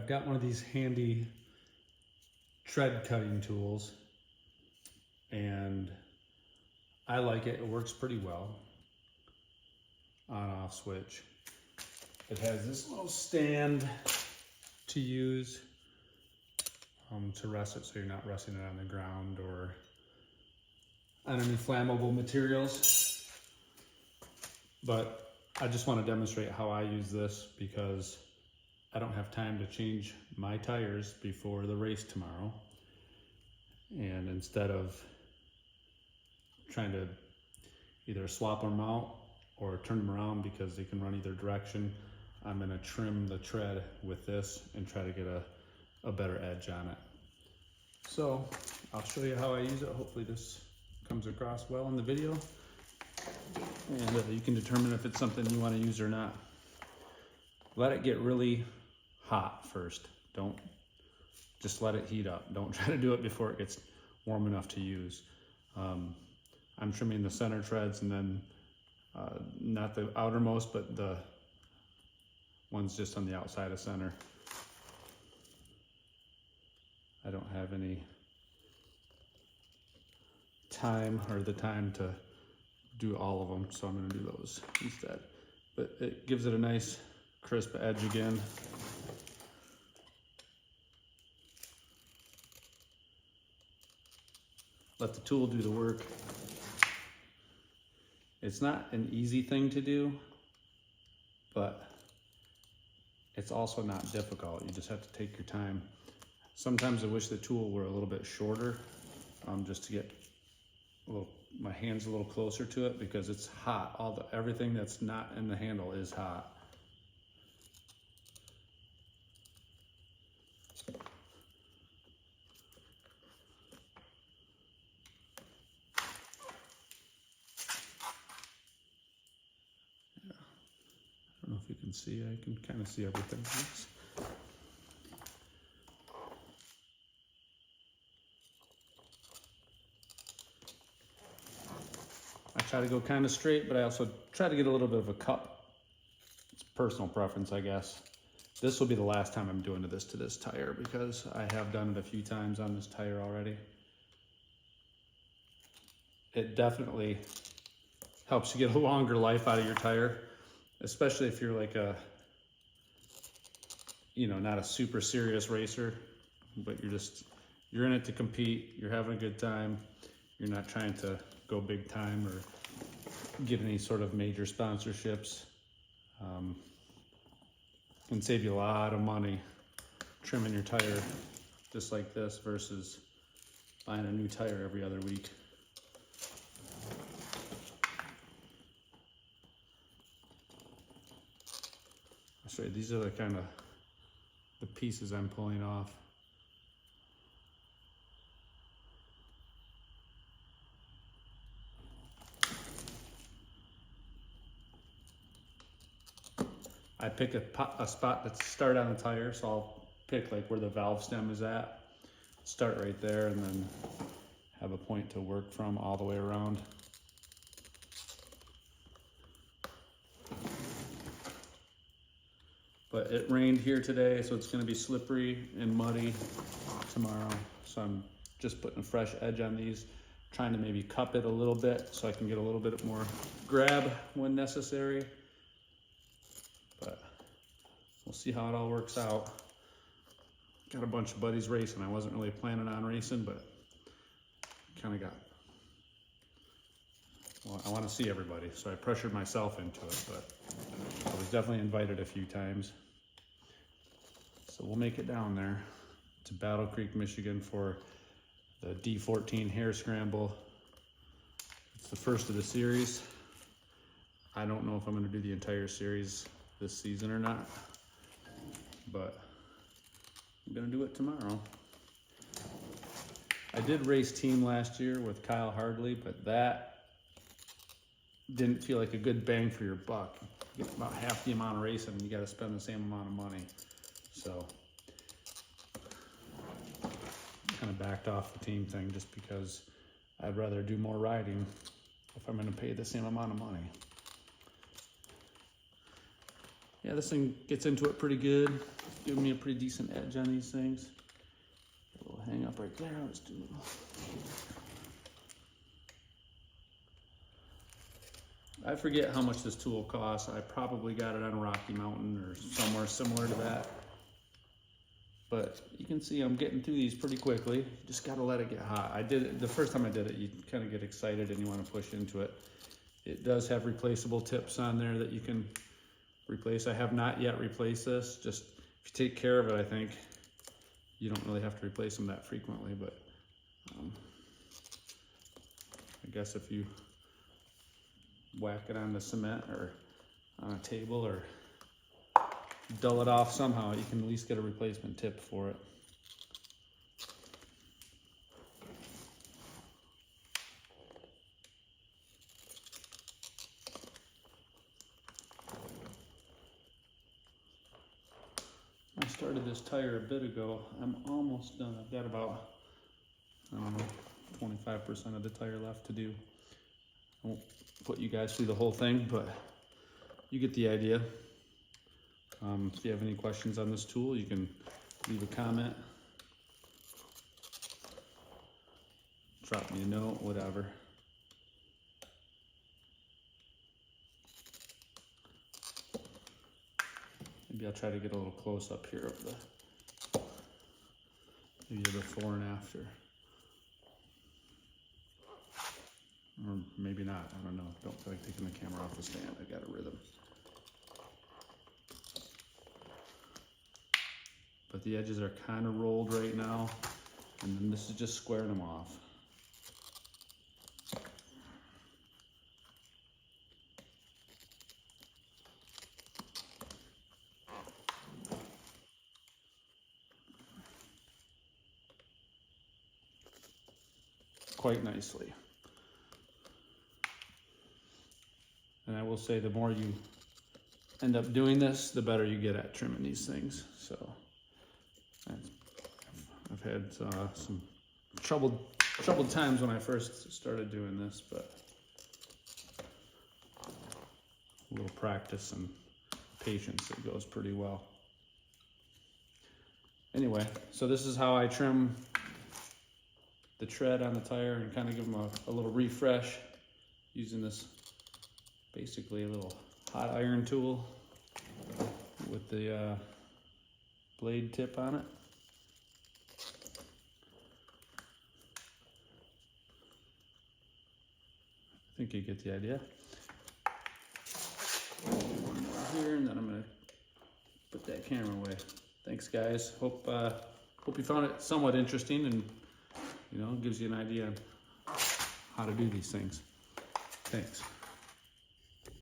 I've got one of these handy tread cutting tools, and I like it. It works pretty well. On-off switch. It has this little stand to use to rest it, so you're not resting it on the ground or on any flammable materials. But I just want to demonstrate how I use this because I don't have time to change my tires before the race tomorrow. And instead of trying to either swap them out or turn them around because they can run either direction, I'm gonna trim the tread with this and try to get a better edge on it. So I'll show you how I use it. Hopefully this comes across well in the video, and you can determine if it's something you want to use or not. Let it get really hot first. Don't just let it heat up. Don't try to do it before it gets warm enough to use. I'm trimming the center treads, and then not the outermost, but the ones just on the outside of center. I don't have any time or the time to do all of them, so I'm going to do those instead. But it gives it a nice crisp edge again. Let the tool do the work. It's not an easy thing to do, but it's also not difficult. You just have to take your time. Sometimes I wish the tool were a little bit shorter, just to get my hands a little closer to it, because it's hot. Everything that's not in the handle is hot. I don't know if you can see, I can kind of see everything. Oops. I try to go kind of straight, but I also try to get a little bit of a cut. It's personal preference, I guess. This will be the last time I'm doing this to this tire, because I have done it a few times on this tire already. It definitely helps you get a longer life out of your tire, especially if you're like not a super serious racer, but you're in it to compete, you're having a good time, you're not trying to go big time or get any sort of major sponsorships. Can save you a lot of money trimming your tire just like this versus buying a new tire every other week. I'll show you, these are the kind of the pieces I'm pulling off. I pick a spot that's start on the tire, so I'll pick like where the valve stem is at, start right there, and then have a point to work from all the way around. But it rained here today, so it's gonna be slippery and muddy tomorrow. So I'm just putting a fresh edge on these, trying to maybe cup it a little bit so I can get a little bit more grab when necessary. But we'll see how it all works out. Got a bunch of buddies racing. I wasn't really planning on racing, but kind of I want to see everybody, so I pressured myself into it, but I was definitely invited a few times. So we'll make it down there to Battle Creek, Michigan for the D14 Hare Scramble. It's the first of the series. I don't know if I'm going to do the entire series this season or not, but I'm gonna do it tomorrow. I did race team last year with Kyle Hardline, but that didn't feel like a good bang for your buck. You get about half the amount of racing and you got to spend the same amount of money. So kind of backed off the team thing just because I'd rather do more riding if I'm going to pay the same amount of money. Yeah, this thing gets into it pretty good. giving me a pretty decent edge on these things. A little hang up right there. Let's do it. I forget how much this tool costs. I probably got it on Rocky Mountain or somewhere similar to that. But you can see I'm getting through these pretty quickly. You just gotta let it get hot. I did it, the first time I did it, you kind of get excited and you want to push into it. It does have replaceable tips on there that you can replace. I have not yet replaced this. Just if you take care of it, I think you don't really have to replace them that frequently, but I guess if you whack it on the cement or on a table or dull it off somehow, you can at least get a replacement tip for it. I started this tire a bit ago. I'm almost done. I've got about, I don't know, 25% of the tire left to do. I won't put you guys through the whole thing, but you get the idea. If you have any questions on this tool, you can leave a comment, drop me a note, whatever. Maybe I'll try to get a little close up here of the, maybe the before and after. Or maybe not, I don't know. Don't feel like taking the camera off the stand. I got a rhythm. But the edges are kind of rolled right now, and then this is just squaring them off. Quite nicely. And I will say the more you end up doing this, the better you get at trimming these things. So I've had some troubled times when I first started doing this, but a little practice and patience, it goes pretty well. Anyway, so this is how I trim the tread on the tire and kind of give them a little refresh using this, basically a little hot iron tool with the blade tip on it. I think you get the idea. One more here, and then I'm gonna put that camera away. Thanks, guys. Hope you found it somewhat interesting, and gives you an idea on how to do these things. Thanks.